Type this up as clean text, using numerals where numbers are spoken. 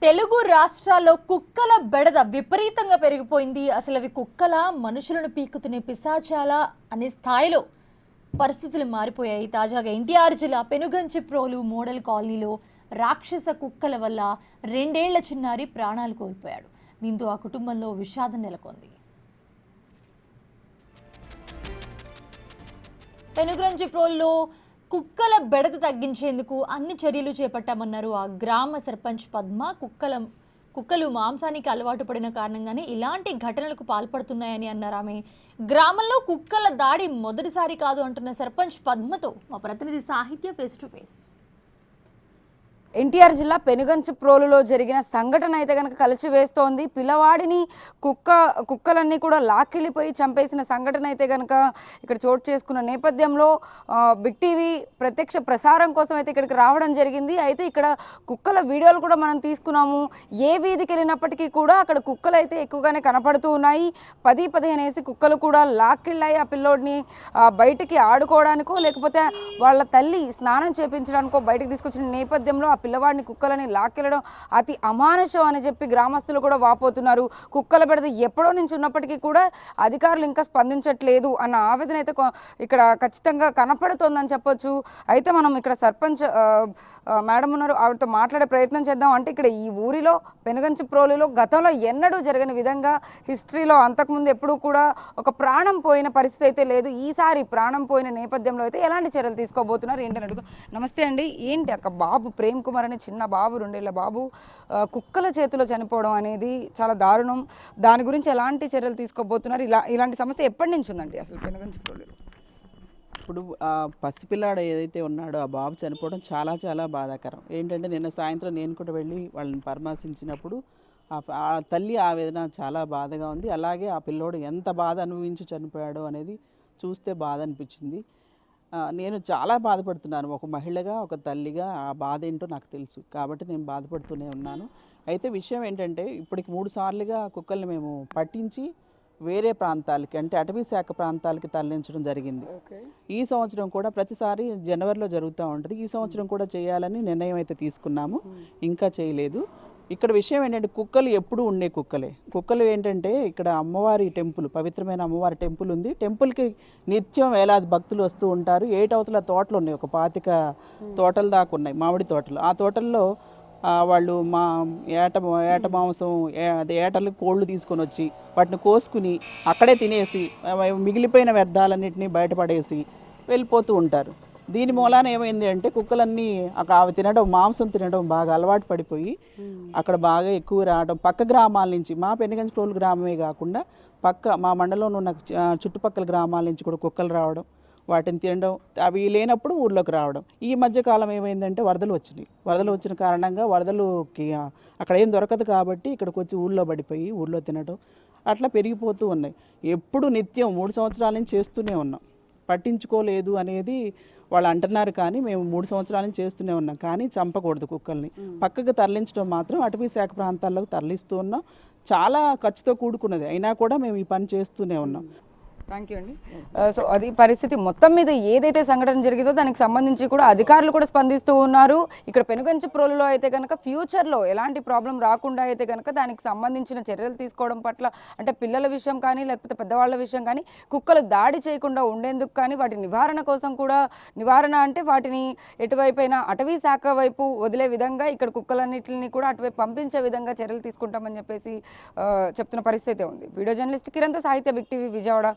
తెలుగు రాష్ట్రాల్లో కుక్కల బెడద విపరీతంగా పెరిగిపోయింది. అసలు అవి కుక్కల మనుషులను పీక్కుతునే పిశాచాల అనే స్థాయిలో పరిస్థితులు మారిపోయాయి. తాజాగా ఎన్టీఆర్ జిల్లా పెనుగంచిప్రోలు మోడల్ కాలనీలో రాక్షస కుక్కల వల్ల 2 ఏళ్ల చిన్నారి ప్రాణాలు కోల్పోయాడు. దీంతో ఆ కుటుంబంలో విషాదం నెలకొంది. పెనుగంచిప్రోలులో కుక్కల బెడద తగ్గించేందుకు అన్ని చర్యలు చేపట్టామన్నారు ఆ గ్రామ సర్పంచ్ పద్మ. కుక్కలు మాంసానికి అలవాటు పడిన కారణంగానే ఇలాంటి ఘటనలకు పాల్పడుతున్నాయని అన్నారు ఆమె. గ్రామంలో కుక్కల దాడి మొదటిసారి కాదు అంటున్న సర్పంచ్ పద్మతో మా ప్రతినిధి సాహిత్య ఫేస్ టు ఫేస్. ఎన్టీఆర్ జిల్లా పెనుగంచిప్రోలులో జరిగిన సంఘటన అయితే కనుక కలిచివేస్తోంది. పిల్లవాడిని కుక్కలన్నీ కూడా లాక్కెళ్ళిపోయి చంపేసిన సంఘటన అయితే కనుక ఇక్కడ చోటు చేసుకున్న నేపథ్యంలో బిగ్ టీవీ ప్రత్యక్ష ప్రసారం కోసం అయితే ఇక్కడికి రావడం జరిగింది. అయితే ఇక్కడ కుక్కల వీడియోలు కూడా మనం తీసుకున్నాము. ఏ వీధికి వెళ్ళినప్పటికీ కూడా అక్కడ కుక్కలు అయితే ఎక్కువగానే కనపడుతూ ఉన్నాయి. 10-15 అనేసి కుక్కలు కూడా లాక్కెళ్ళాయి ఆ పిల్లోడిని బయటికి ఆడుకోవడానికో లేకపోతే వాళ్ళ తల్లి స్నానం చేయించడానికో బయటకు తీసుకొచ్చిన నేపథ్యంలో పిల్లవాడిని కుక్కలని లాక్కెళ్ళడం అతి అమానుషం అని చెప్పి గ్రామస్తులు కూడా వాపోతున్నారు. కుక్కల బెడద ఎప్పుడో నుంచి ఉన్నప్పటికీ కూడా అధికారులు ఇంకా స్పందించట్లేదు అన్న ఆవేదన అయితే ఇక్కడ ఖచ్చితంగా కనపడుతోందని చెప్పొచ్చు. అయితే మనం ఇక్కడ సర్పంచ్ మేడం ఉన్నారు, ఆవిడతో మాట్లాడే ప్రయత్నం చేద్దాం. అంటే ఇక్కడ ఈ ఊరిలో పెనుగంచిప్రోలులో గతంలో ఎన్నడూ జరగని విధంగా హిస్టరీలో అంతకుముందు ఎప్పుడూ కూడా ఒక ప్రాణం పోయిన పరిస్థితి అయితే లేదు. ఈసారి ప్రాణం పోయిన నేపథ్యంలో అయితే ఎలాంటి చర్యలు తీసుకోబోతున్నారు ఏంటని అడుగు. నమస్తే అండి. ఏంటి అక్క బాబు ప్రేమ్ కుమార్ అనే చిన్న బాబు 2 ఏళ్ల బాబు కుక్కల చేతిలో చనిపోవడం అనేది చాలా దారుణం. దాని గురించి ఎలాంటి చర్యలు తీసుకోబోతున్నారు? ఇలాంటి సమస్య ఎప్పటి నుంచి ఉందండి అసలు పెనుగంచిప్రోలులో? ఇప్పుడు ఆ పసిపిల్లాడు ఏదైతే ఉన్నాడో ఆ బాబు చనిపోవడం చాలా చాలా బాధాకరం. ఏంటంటే నిన్న సాయంత్రం నేను కూడా వెళ్ళి వాళ్ళని పరామర్శించినప్పుడు ఆ తల్లి ఆవేదన చాలా బాధగా ఉంది. అలాగే ఆ పిల్లోడు ఎంత బాధ అనుభవించి చనిపోయాడో అనేది చూస్తే బాధ అనిపించింది. నేను చాలా బాధపడుతున్నాను. ఒక మహిళగా, ఒక తల్లిగా ఆ బాధ ఏంటో నాకు తెలుసు కాబట్టి నేను బాధపడుతూనే ఉన్నాను. అయితే విషయం ఏంటంటే ఇప్పటికి 3 సార్లుగా కుక్కల్ని మేము పట్టించి వేరే ప్రాంతాలకి అంటే అటవీ శాఖ ప్రాంతాలకి తరలించడం జరిగింది. ఈ సంవత్సరం కూడా ప్రతిసారి జనవరిలో జరుగుతూ ఉంటుంది. ఈ సంవత్సరం కూడా చేయాలని నిర్ణయం అయితే తీసుకున్నాము. ఇంకా చేయలేదు. ఇక్కడ విషయం ఏంటంటే కుక్కలు ఎప్పుడూ ఉండే కుక్కలు ఏంటంటే ఇక్కడ అమ్మవారి టెంపుల్, పవిత్రమైన అమ్మవారి టెంపుల్ ఉంది. టెంపుల్కి నిత్యం వేలాది భక్తులు వస్తూ ఉంటారు. 8 అవతల తోటలు ఉన్నాయి, ఒక 25 తోటల దాకా ఉన్నాయి, మామిడి తోటలు. ఆ తోటల్లో వాళ్ళు ఏట మాంసం అదే ఏటలు కోళ్ళు తీసుకొని వచ్చి వాటిని కోసుకుని అక్కడే తినేసి మిగిలిపోయిన వ్యర్థాలన్నింటినీ బయటపడేసి వెళ్ళిపోతూ ఉంటారు. దీని మూలాన ఏమైంది అంటే కుక్కలన్నీ అవి తినడం, మాంసం తినడం బాగా అలవాటు పడిపోయి అక్కడ బాగా ఎక్కువ రావడం. పక్క గ్రామాల నుంచి, మా పెనుగంచిప్రోలు గ్రామమే కాకుండా మా మండలంలో ఉన్న చుట్టుపక్కల గ్రామాల నుంచి కూడా కుక్కలు రావడం, వాటిని తినడం, అవి లేనప్పుడు ఊర్లోకి రావడం. ఈ మధ్యకాలం ఏమైందంటే వరదలు వచ్చిన కారణంగా వరదలుకి అక్కడ ఏం దొరకదు కాబట్టి ఇక్కడికి వచ్చి ఊళ్ళో పడిపోయి ఊళ్ళో తినడం అట్లా పెరిగిపోతూ ఉన్నాయి. ఎప్పుడు నిత్యం 3 సంవత్సరాల నుంచి చేస్తూనే ఉన్నాం. పట్టించుకోలేదు అనేది వాళ్ళు అంటున్నారు కానీ మేము 3 సంవత్సరాల నుంచి చేస్తూనే ఉన్నాం. కానీ చంపకూడదు కుక్కల్ని. పక్కకు తరలించడం మాత్రం అటవీ శాఖ ప్రాంతాల్లోకి తరలిస్తూ ఉన్నాం. చాలా ఖర్చుతో కూడుకున్నది అయినా కూడా మేము ఈ పని చేస్తూనే ఉన్నాం. థ్యాంక్ యూ అండి. సో అది పరిస్థితి. మొత్తం మీద ఏదైతే సంఘటన జరిగిందో దానికి సంబంధించి కూడా అధికారులు కూడా స్పందిస్తూ ఉన్నారు. ఇక్కడ పెనుగంచిప్రోలులో అయితే కనుక ఫ్యూచర్లో ఎలాంటి ప్రాబ్లం రాకుండా అయితే కనుక దానికి సంబంధించిన చర్యలు తీసుకోవడం పట్ల, అంటే పిల్లల విషయం కానీ లేకపోతే పెద్దవాళ్ళ విషయం కానీ కుక్కలు దాడి చేయకుండా ఉండేందుకు కానీ వాటి నివారణ కోసం కూడా, నివారణ అంటే వాటిని ఎటువైపైనా అటవీ శాఖ వైపు వదిలే విధంగా ఇక్కడ కుక్కలన్నింటినీ కూడా అటువైపు పంపించే విధంగా చర్యలు తీసుకుంటామని చెప్పేసి చెప్తున్న పరిస్థితి ఉంది. వీడియో జర్నలిస్ట్ కిరణ్తో సాహిత్య, బిగ్ టీవీ, విజయవాడ.